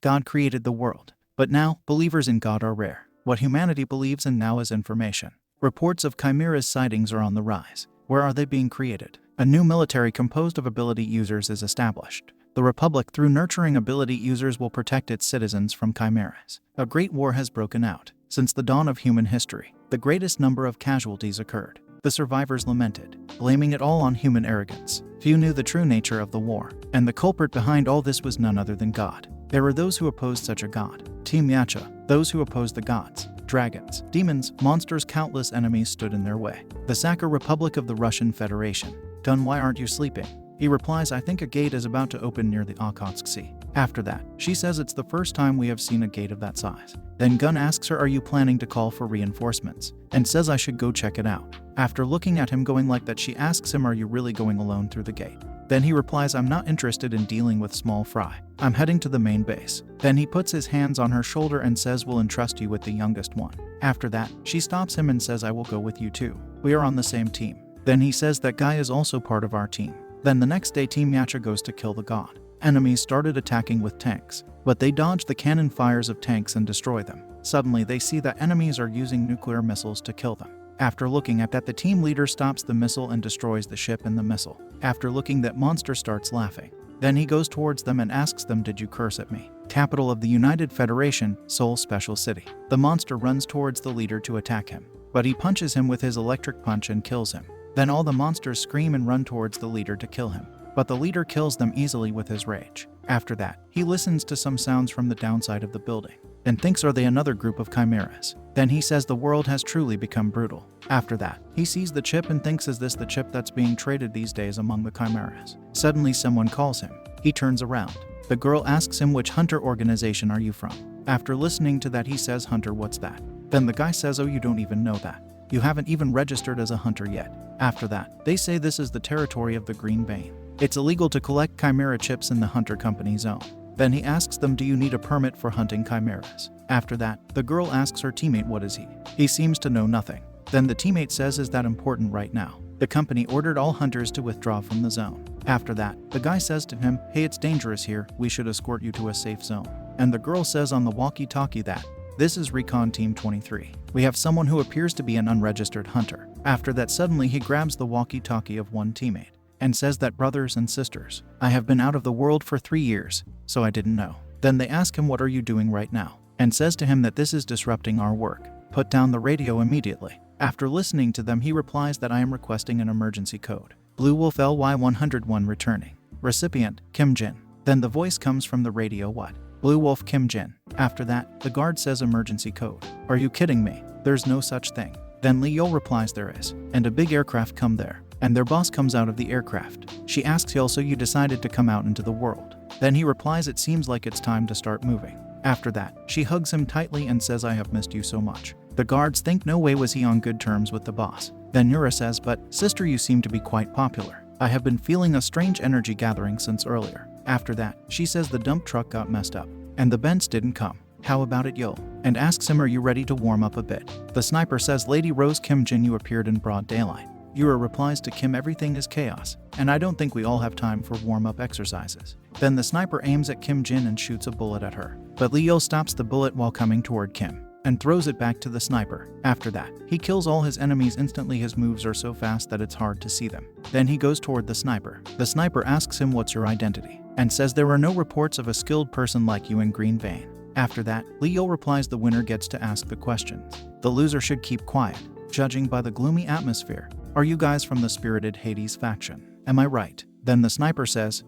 God created the world. But now, believers in God are rare. What humanity believes in now is information. Reports of chimeras sightings are on the rise. Where are they being created? A new military composed of ability users is established. The Republic, through nurturing ability users, will protect its citizens from chimeras. A great war has broken out. Since the dawn of human history, the greatest number of casualties occurred. The survivors lamented, blaming it all on human arrogance. Few knew the true nature of the war, and the culprit behind all this was none other than God. There were those who opposed such a God, Team Yacha, those who opposed the gods, dragons, demons, monsters. Countless enemies stood in their way. The Sakha Republic of the Russian Federation. Gun, why aren't you sleeping? He replies, I think a gate is about to open near the Okhotsk Sea. After that, she says it's the first time we have seen a gate of that size. Then Gun asks her, are you planning to call for reinforcements? And says I should go check it out. After looking at him going like that, she asks him, are you really going alone through the gate? Then he replies, I'm not interested in dealing with small fry. I'm heading to the main base. Then he puts his hands on her shoulder and says, we'll entrust you with the youngest one. After that, she stops him and says, I will go with you too. We are on the same team. Then he says that guy is also part of our team. Then the next day, Team Yacha goes to kill the god. Enemies started attacking with tanks, but they dodge the cannon fires of tanks and destroy them. Suddenly they see that enemies are using nuclear missiles to kill them. After looking at that, the team leader stops the missile and destroys the ship and the missile. After looking, that monster starts laughing. Then he goes towards them and asks them, did you curse at me? Capital of the United Federation, Seoul Special City. The monster runs towards the leader to attack him, but he punches him with his electric punch and kills him. Then all the monsters scream and run towards the leader to kill him, but the leader kills them easily with his rage. After that, he listens to some sounds from the downside of the building, and thinks, are they another group of chimeras? Then he says the world has truly become brutal. After that, he sees the chip and thinks, is this the chip that's being traded these days among the chimeras? Suddenly someone calls him. He turns around. The girl asks him, which hunter organization are you from? After listening to that, he says, hunter, what's that? Then the guy says, oh, you don't even know that. You haven't even registered as a hunter yet. After that, they say this is the territory of the Green Bane. It's illegal to collect chimera chips in the hunter company zone. Then he asks them, do you need a permit for hunting chimeras? After that, the girl asks her teammate, what is he? He seems to know nothing. Then the teammate says, is that important right now? The company ordered all hunters to withdraw from the zone. After that, the guy says to him, hey, it's dangerous here, we should escort you to a safe zone. And the girl says on the walkie-talkie that, this is Recon Team 23. We have someone who appears to be an unregistered hunter. After that, suddenly he grabs the walkie-talkie of one teammate and says that, brothers and sisters, I have been out of the world for 3 years, so I didn't know. Then they ask him, what are you doing right now? And says to him that this is disrupting our work. Put down the radio immediately. After listening to them, he replies that I am requesting an emergency code. Blue Wolf LY101 returning. Recipient, Kim Jin. Then the voice comes from the radio, what? Blue Wolf Kim Jin. After that, the guard says emergency code. Are you kidding me? There's no such thing. Then Lee Yo replies there is, and a big aircraft come there, and their boss comes out of the aircraft. She asks Yo, so you decided to come out into the world? Then he replies, it seems like it's time to start moving. After that, she hugs him tightly and says, I have missed you so much. The guards think no way was he on good terms with the boss. Then Nura says, but sister, you seem to be quite popular. I have been feeling a strange energy gathering since earlier. After that, she says the dump truck got messed up, and the Bents didn't come. How about it, Yo? And asks him, are you ready to warm up a bit? The sniper says, Lady Rose Kim Jin, you appeared in broad daylight. Yura replies to Kim, everything is chaos, and I don't think we all have time for warm-up exercises. Then the sniper aims at Kim Jin and shoots a bullet at her, but Leo stops the bullet while coming toward Kim and throws it back to the sniper. After that, he kills all his enemies instantly. His moves are so fast that it's hard to see them. Then he goes toward the sniper. The sniper asks him, what's your identity? And says there are no reports of a skilled person like you in Green Vein. After that, Leo replies the winner gets to ask the questions. The loser should keep quiet, judging by the gloomy atmosphere. Are you guys from the spirited Hades faction? Am I right? Then the sniper says,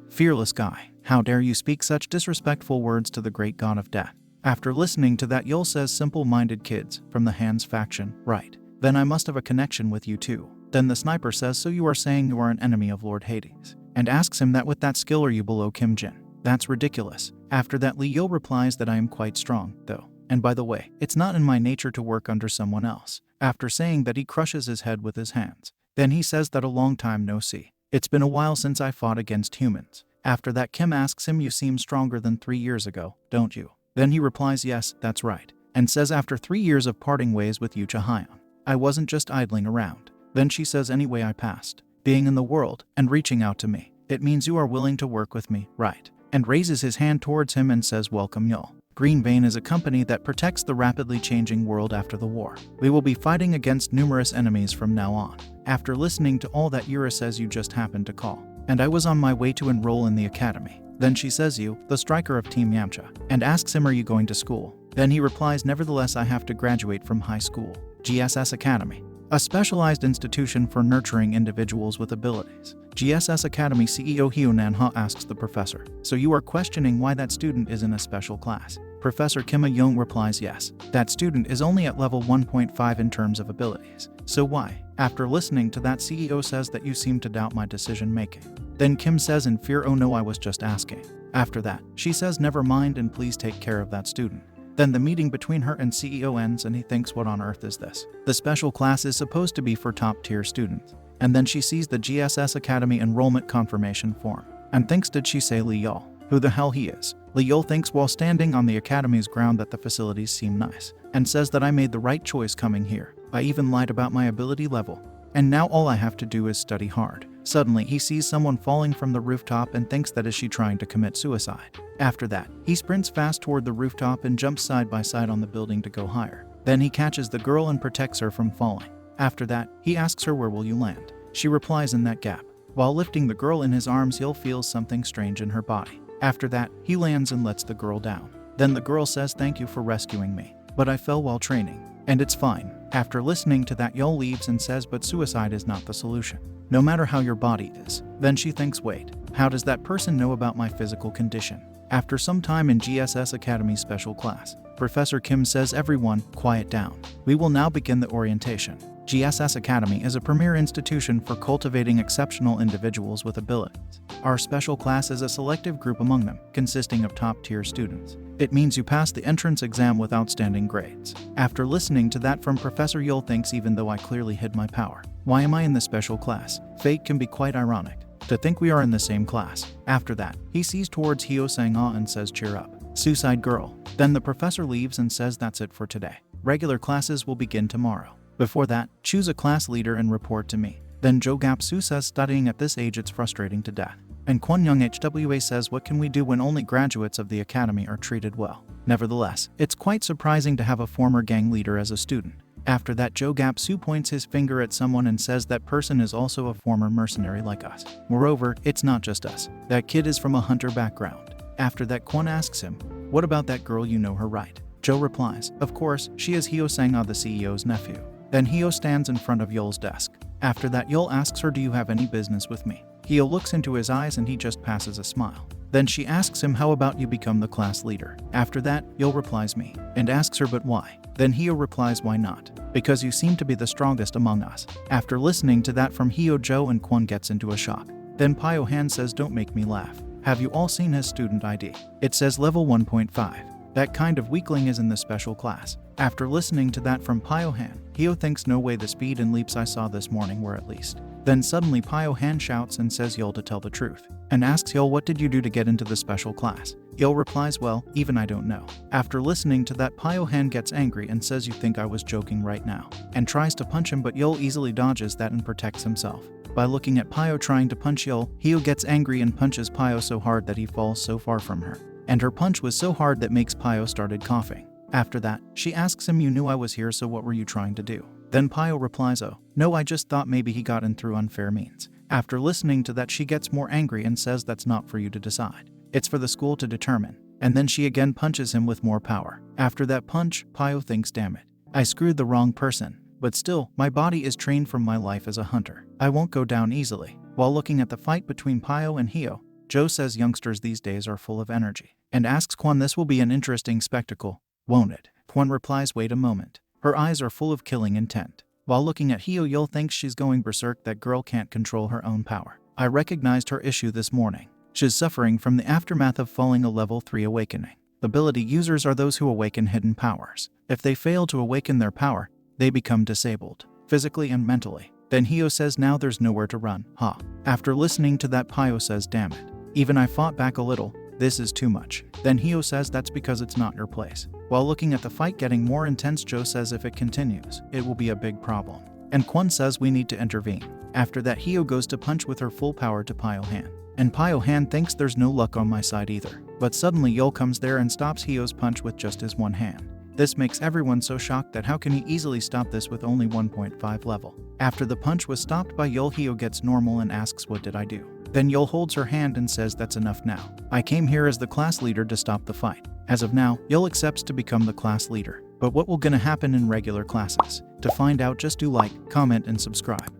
fearless guy, how dare you speak such disrespectful words to the great god of death? After listening to that, Yul says, simple-minded kids from the Hands faction, right? Then I must have a connection with you too. Then the sniper says, so you are saying you are an enemy of Lord Hades? And asks him that with that skill are you below Kim Jin? That's ridiculous. After that, Lee Yo replies that I am quite strong, though. And by the way, it's not in my nature to work under someone else. After saying that, he crushes his head with his hands. Then he says that a long time no see. It's been a while since I fought against humans. After that, Kim asks him, you seem stronger than 3 years ago, don't you? Then he replies, yes, that's right. And says after 3 years of parting ways with Yu Chahayan, I wasn't just idling around. Then she says, anyway, I passed being in the world and reaching out to me. It means you are willing to work with me, right? and raises his hand towards him and says, "Welcome, y'all. Green Vein is a company that protects the rapidly changing world after the war. We will be fighting against numerous enemies from now on." After listening to all that, Yura says, "You just happened to call, and I was on my way to enroll in the academy." Then she says, "You, the striker of Team Yamcha," and asks him, "Are you going to school?" Then he replies, "Nevertheless, I have to graduate from high school." GSS Academy, a specialized institution for nurturing individuals with abilities. GSS Academy CEO Hyo Nanha asks the professor, "So you are questioning why that student is in a special class?" Professor Kim A-young replies, "Yes, that student is only at level 1.5 in terms of abilities. So why?" After listening to that, CEO says that you seem to doubt my decision making. Then Kim says in fear, "Oh no, I was just asking." After that, she says, "Never mind and please take care of that student." Then the meeting between her and CEO ends and he thinks, what on earth is this? The special class is supposed to be for top tier students. And then she sees the GSS Academy enrollment confirmation form and thinks, did she say Lee Yol? Who the hell he is? Lee Yol thinks while standing on the academy's ground that the facilities seem nice and says that I made the right choice coming here. I even lied about my ability level. And now all I have to do is study hard. Suddenly he sees someone falling from the rooftop and thinks that is she trying to commit suicide. After that, he sprints fast toward the rooftop and jumps side by side on the building to go higher. Then he catches the girl and protects her from falling. After that, he asks her, "Where will you land?" She replies, "In that gap." While lifting the girl in his arms, Yul feels something strange in her body. After that, he lands and lets the girl down. Then the girl says, "Thank you for rescuing me, but I fell while training, and it's fine." After listening to that, Yul leaves and says, "But suicide is not the solution, no matter how your body is." Then she thinks, wait, how does that person know about my physical condition? After some time in GSS Academy special class, Professor Kim says, "Everyone, quiet down. We will now begin the orientation." GSS Academy is a premier institution for cultivating exceptional individuals with abilities. Our special class is a selective group among them, consisting of top-tier students. It means you pass the entrance exam with outstanding grades. After listening to that from Professor Yul thinks, even though I clearly hid my power, why am I in the special class? Fate can be quite ironic to think we are in the same class. After that, he sees towards Hyo Sang-ah and says, "Cheer up, Suicide Girl." Then the professor leaves and says, "That's it for today. Regular classes will begin tomorrow. Before that, choose a class leader and report to me." Then Jo Gap-soo says, "Studying at this age, it's frustrating to death." And Kwon Young HWA says, "What can we do when only graduates of the academy are treated well?" Nevertheless, it's quite surprising to have a former gang leader as a student. After that, Jo Gap-soo points his finger at someone and says that person is also a former mercenary like us. Moreover, it's not just us. That kid is from a hunter background. After that, Kwon asks him, "What about that girl? You know her, right?" Jo replies, "Of course, she is Hyo Sang-ah, the CEO's nephew." Then Hyo stands in front of Yul's desk. After that, Yul asks her, "Do you have any business with me?" Hyo looks into his eyes and he just passes a smile. Then she asks him, "How about you become the class leader?" After that, Yul replies, "Me," and asks her, "But why?" Then Hyo replies, "Why not? Because you seem to be the strongest among us." After listening to that from Hyo, Jo and Kwon gets into a shock. Then Pyo Han says, "Don't make me laugh. Have you all seen his student ID? It says level 1.5. That kind of weakling is in the special class." After listening to that from Pyo Han, Hyo thinks, no way, the speed and leaps I saw this morning were at least. Then suddenly Pyo Han shouts and says Yul to tell the truth, and asks Yul, "What did you do to get into the special class?" Yul replies, "Well, even I don't know." After listening to that, Pyo Han gets angry and says, "You think I was joking right now?" and tries to punch him, but Yul easily dodges that and protects himself. By looking at Pyo trying to punch Yul, Hyo gets angry and punches Pyo so hard that he falls so far from her. And her punch was so hard that makes Pyo started coughing. After that, she asks him, "You knew I was here, so what were you trying to do?" Then Pyo replies, "Oh, no, I just thought maybe he got in through unfair means." After listening to that, she gets more angry and says, "That's not for you to decide. It's for the school to determine." And then she again punches him with more power. After that punch, Pyo thinks, damn it, I screwed the wrong person. But still, my body is trained from my life as a hunter. I won't go down easily. While looking at the fight between Pyo and Hyo, Jo says youngsters these days are full of energy, and asks Kwon, "This will be an interesting spectacle, won't it?" Kwon replies, "Wait a moment." Her eyes are full of killing intent. While looking at Hyo, Yul thinks she's going berserk. That girl can't control her own power. I recognized her issue this morning. She's suffering from the aftermath of falling a level 3 awakening. Ability users are those who awaken hidden powers. If they fail to awaken their power, they become disabled, physically and mentally. Then Hyo says, "Now there's nowhere to run, huh?" After listening to that, Pyo says, "Damn it. Even I fought back a little. This is too much." Then Hyo says, "That's because it's not your place." While looking at the fight getting more intense, Jo says if it continues, it will be a big problem. And Kwon says we need to intervene. After that, Hyo goes to punch with her full power to Pyo Han. And Pio-han thinks there's no luck on my side either. But suddenly Yul comes there and stops Hyo's punch with just his one hand. This makes everyone so shocked that how can he easily stop this with only 1.5 level. After the punch was stopped by Yul, Hyo gets normal and asks, "What did I do?" Then Yul holds her hand and says, "That's enough now. I came here as the class leader to stop the fight." As of now, Yul accepts to become the class leader. But what will gonna happen in regular classes? To find out, just do like, comment, and subscribe.